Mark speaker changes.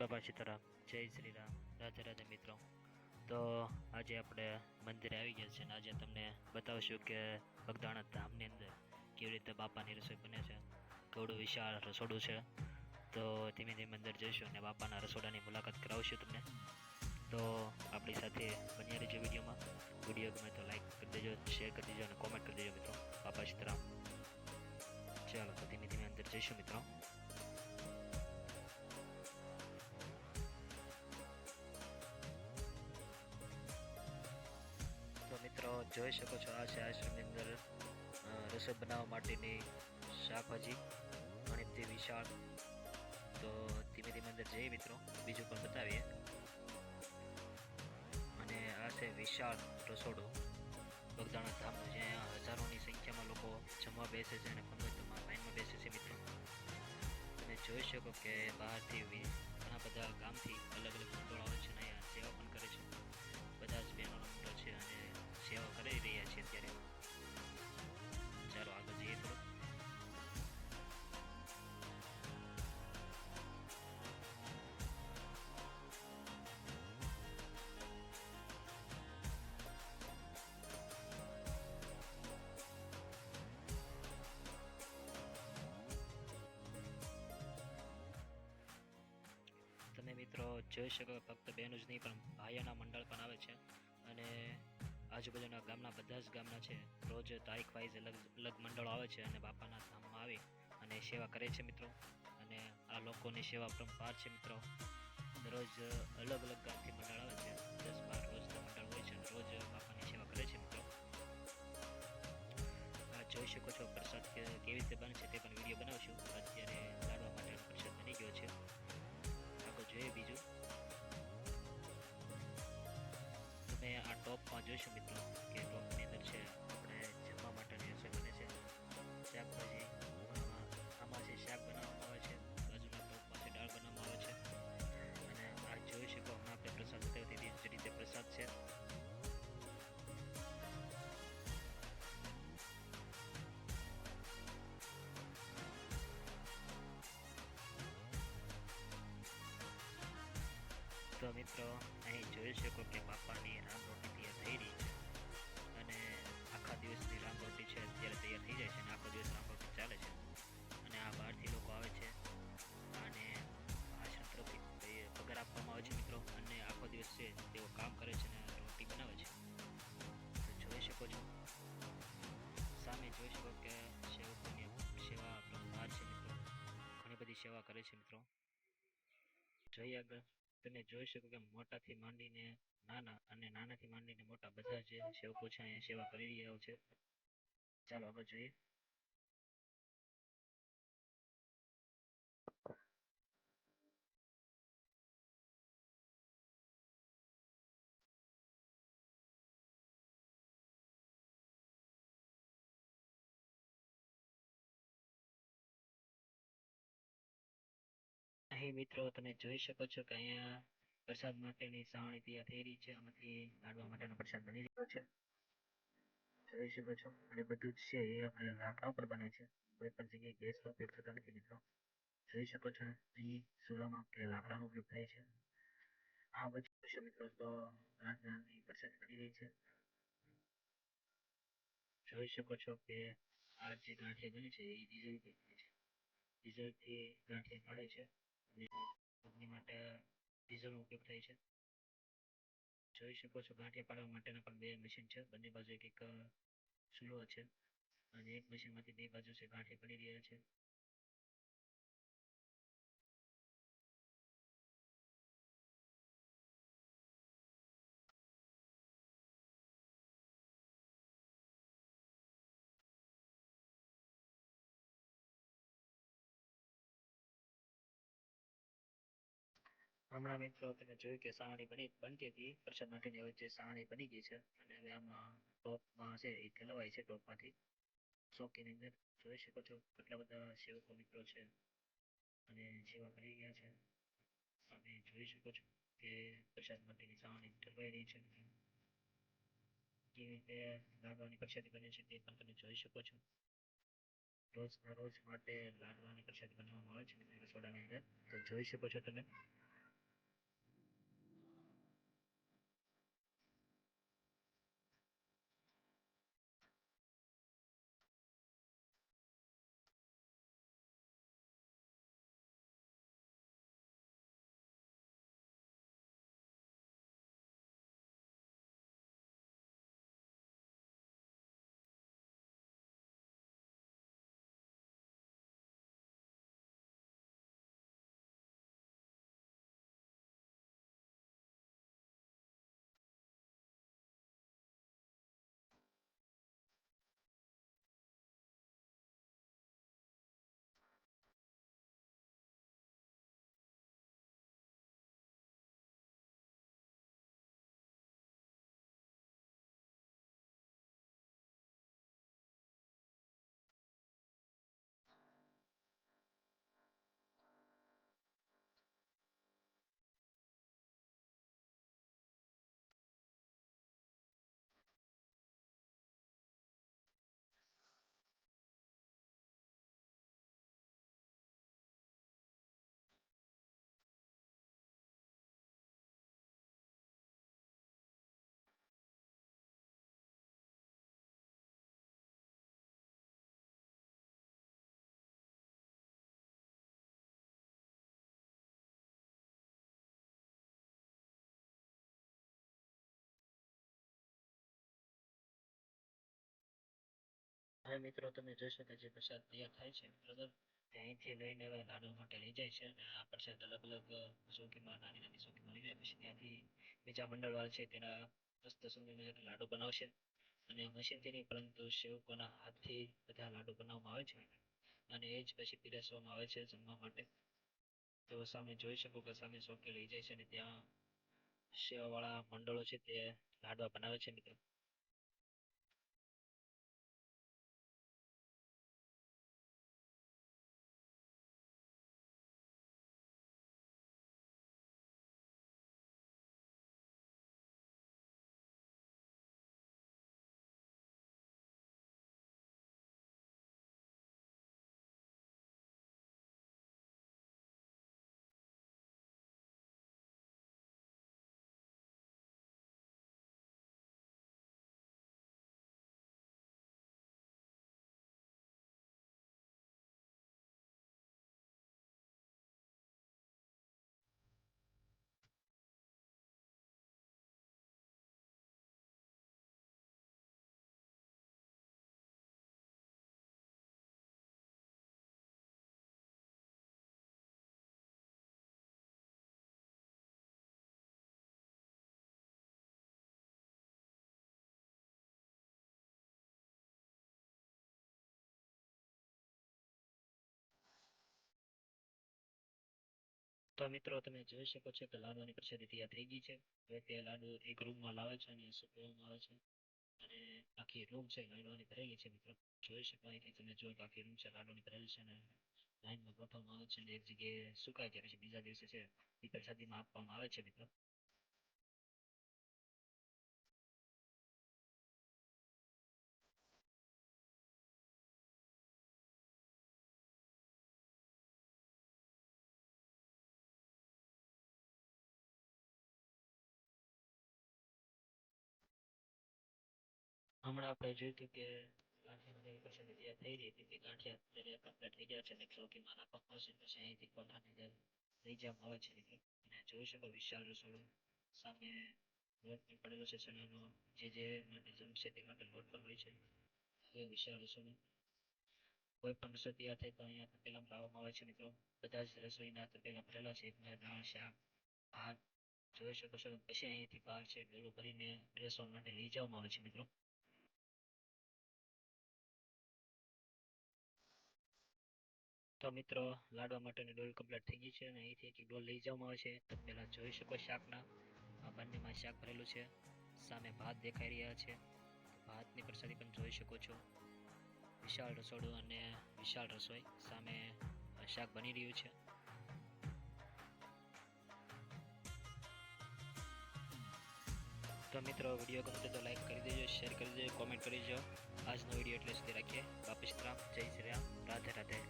Speaker 1: બાબા સીતારામ, જય શ્રી રામ, રાધે રાધે મિત્રો. તો આજે આપણે મંદિરે આવી ગયા છે અને આજે તમને બતાવશું કે બગદાણા ધામની અંદર કેવી રીતે બાપાની રસોઈ બને છે. કેવડું વિશાળ રસોડું છે. તો ધીમે ધીમે અંદર જઈશું અને બાપાના રસોડાની મુલાકાત કરાવશું તમને. તો આપણી સાથે બન્યા રહેજો વિડીયોમાં. વિડીયો ગમે તો લાઈક કરી દેજો, શેર કરી દેજો અને કોમેન્ટ કરી દેજો મિત્રો. બાપા સીતારામ. ચાલો તો ધીમે ધીમે અંદર જઈશું મિત્રો. તો મિત્રો જોઈ શકો છો આ છે આશ્રમની અંદર રસોઈ બનાવવા માટેની શાકભાજી ઘણી વિશાળ. તો ધીમે ધીમે અંદર જઈએ મિત્રો, બીજું પણ બતાવીએ. અને આ છે વિશાળ રસોડું બગદાણા ધામનું, જ્યાં હજારોની સંખ્યામાં લોકો જમવા બેસે છે અને પંગતમાં લાઈનમાં બેસે છે મિત્રો. તમે જોઈ શકો કે બહારથી ઘણા બધા ગામથી અલગ અલગ મંડળો આવે છે અને અહીંયા સેવા પણ કરે છે. બધા જ બહેનોનો મંડળ છે અને સેવા કરી રહ્યા છે અત્યારે. ચાલો આગળ જઈએ થોડું. તમે મિત્રો જોઈ શકો ફક્ત બહેનો જ નહીં પણ ભાઈઓના મંડળ પણ આવે છે અને આજુબાજુના ગામના બધા જ ગામના છે. રોજ તારીખ વાઇઝ અલગ અલગ મંડળો આવે છે અને બાપાના ધામમાં આવી અને સેવા કરે છે મિત્રો. અને આ લોકોની સેવા પરંપાર છે મિત્રો. રોજ અલગ અલગ ગામથી મંડળ આવે છે, 10-12 રોજના મંડળ હોય છે અને રોજ બાપાની સેવા કરે છે મિત્રો. આ જોઈ શકો છો પ્રસાદ કેવી રીતે બને છે તે પણ વિડીયો બનાવશું. અત્યારે લાડવા માટેનો પ્રસાદ બની ગયો છે. આગળ જોઈએ બીજું. તમે આ ટોપમાં જોઈશું મિત્રો કે ટોપની અંદર છે આપણે જમવા માટેની રસોઈ બને છે. શાકભાજી આમાં છે, શાક બનાવવામાં આવે છે. બાજુના ટોપમાં છે દાળ બનાવવામાં આવે છે. અને આ જોઈ શકો હમણાં આપણે પ્રસાદ બતાવી દીધી જે રીતે પ્રસાદ છે. તો મિત્રો અહીં જોઈ શકો કે બાપાની રામ રોટી તૈયાર થઈ રહી છે અને આખા દિવસની રામ રોટી છે અત્યારે તૈયાર થઈ જાય છે અને આખો દિવસ રામ રોટી ચાલે છે. અને આ બહારથી લોકો આવે છે અને આશ્રમ તરફથી પગાર આપવામાં આવે છે મિત્રો. અને આખો દિવસ છે તેઓ કામ કરે છે અને રોટી બનાવે છે. તો જોઈ શકો છો સામે જોઈ શકો કે સેવકોની સેવા પરંપાર છે મિત્રો. ઘણી બધી સેવા કરે છે મિત્રો. જોઈએ આગળ. તમે જોઈ શકો કે મોટાથી માંડીને નાના અને નાનાથી માંડીને મોટા બધા જે સેવકો છે અહીંયા સેવા કરી રહ્યા છે. ચાલો આગળ જોઈએ. અહીં મિત્રો તમે જોઈ શકો છો કે અહીંયા પ્રસાદ માટેની સાવણી તૈયાર થઈ રહી છે. આમાંથી લાડવા માટેનો પ્રસાદ બની રહ્યો છે. જોઈ શકો છો અને બધું જ છે એ આપણે લાકડા ઉપર બને છે. કોઈ પણ જગ્યાએ ગેસનો ઉપયોગ થતો નથી મિત્રો. જોઈ શકો છો અહીં ચૂલામાં કે લાકડાનો ઉપયોગ થાય છે. આ બધું છે મિત્રો. તો રાતની પ્રસાદ બની રહી છે. જોઈ શકો છો કે આ જે ગાંઠિયા બને છે એ ડીઝલથી બને છે. ડીઝલથી ગાંઠિયા મળે છે અને અગ્નિ માટે ડીઝલનો ઉપયોગ થાય છે. જોઈ શકો છો ગાંઠિયા પાડવા માટેના પણ બે મશીન છે. બંને બાજુ એક એક ચૂલો છે અને એક મશીનમાંથી બે બાજુ છે ગાંઠિયા પડી રહ્યા છે. હમણાં મિત્રો તમે જોયું કે સાવણી બનતી હતી પ્રસાદ માટેની. હવે જે સાવણી બની ગઈ છે અને હવે આમાં ટોપમાં છે એ ઠલવાય છે. ટોપમાંથી ચોકીની અંદર જોઈ શકો છો કેટલા બધા સેવકો મિત્રો છે અને સેવા કરી રહ્યા છે. અને જોઈ શકો છો કે પ્રસાદ માટેની સાવણી ઠલવાઈ રહી છે. કેવી રીતે લાડવાની પ્રસાદી બને છે તે પણ તમે જોઈ શકો છો. રોજના રોજ માટે લાડવાની પ્રસાદી બનાવવામાં આવે છે રસોડાની અંદર. તો જોઈ શકો છો તમે. હવે મિત્રો તમે જોઈ શકો જે પ્રસાદ તૈયાર થાય છે બરાબર, તે અહીંથી લઈને હવે લાડુ માટે લઈ જાય છે અને આ પ્રસાદ અલગ અલગ ચોકીમાં નાની નાની ચોકીમાં લઈ જાય, પછી ત્યાંથી બીજા મંડળવાળા છે તેના મસ્ત સુંદર લાડુ બનાવશે અને મશીનથી નહીં પરંતુ સેવકોના હાથથી બધા લાડુ બનાવવામાં આવે છે અને એ જ પછી પીરસવામાં આવે છે જમવા માટે. તો સામે જોઈ શકો કે સામે ચોકે લઈ જાય છે અને ત્યાં સેવાવાળા મંડળો છે તે લાડવા બનાવે છે મિત્રો. તો મિત્રો તમે જોઈ શકો છો કે લાડવાની પ્રસાદી તૈયાર થઈ ગઈ છે. હવે તે લાડુ એક રૂમમાં લાવે છે અને સુકવવામાં આવે છે અને આખી રૂમ છે લાડવાની ભરેલી છે મિત્રો. જોઈ શકો અહીંથી તમે જો કે આખી રૂમ છે લાડવાની ભરેલી છે અને લાઈનમાં ગોઠવવામાં આવે છે અને એક જગ્યાએ સુકાય છે, પછી બીજા દિવસે છે એ પ્રસાદીમાં આપવામાં આવે છે મિત્રો. હમણાં આપણે જોયું હતું કે ગાંઠિયાની પ્રસાદી તૈયાર થઈ રહી હતી, ગાંઠિયા અત્યારે કમ્પ્લીટ થઈ ગયા છે અને ચોકીમાં રાખવામાં આવશે, પછી અહીંથી કોઠાની લઈ જવામાં આવે છે મિત્રો. અને જોઈ શકો વિશાળ રસોડું, સામે લોટ પણ પડેલો છે ચણાનો, જે માટે જમશે તે માટે લોટ પણ હોય છે. એ વિશાળ રસોડું, કોઈ પણ રસોઈ તૈયાર થાય તો અહીંયા તપેલામાં લાવવામાં આવે છે મિત્રો. બધા જ રસોઈના તપેલા ભરેલા છે, દાળ શાક ભાત જોઈ શકો છો. પછી અહીંથી બહાર છે ડોલું ભરીને રેસ્ટોરન્ટ માટે લઈ જવામાં આવે છે મિત્રો. તો મિત્રો લાડવા માટેની ડોલ કમ્પ્લીટ થઈ ગઈ છે અને અહીંથી એક ડોલ લઈ જવામાં આવે છે. તમે પહેલા જોઈ શકો શાકના, આ બંનેમાં શાક ભરેલું છે. સામે ભાત દેખાઈ રહ્યા છે, ભાતની પ્રસાદી પણ જોઈ શકો છો. વિશાળ રસોડું અને વિશાળ રસોઈ, સામે શાક બની રહ્યું છે. તો મિત્રો વિડીયો ગમતો તો લાઈક કરી દેજો, શેર કરી દેજો, કોમેન્ટ કરી દેજો. આજનો વિડીયો એટલે સુધી રાખીએ. વાપસ રામ, જય શ્રી રામ, રાધે રાધે.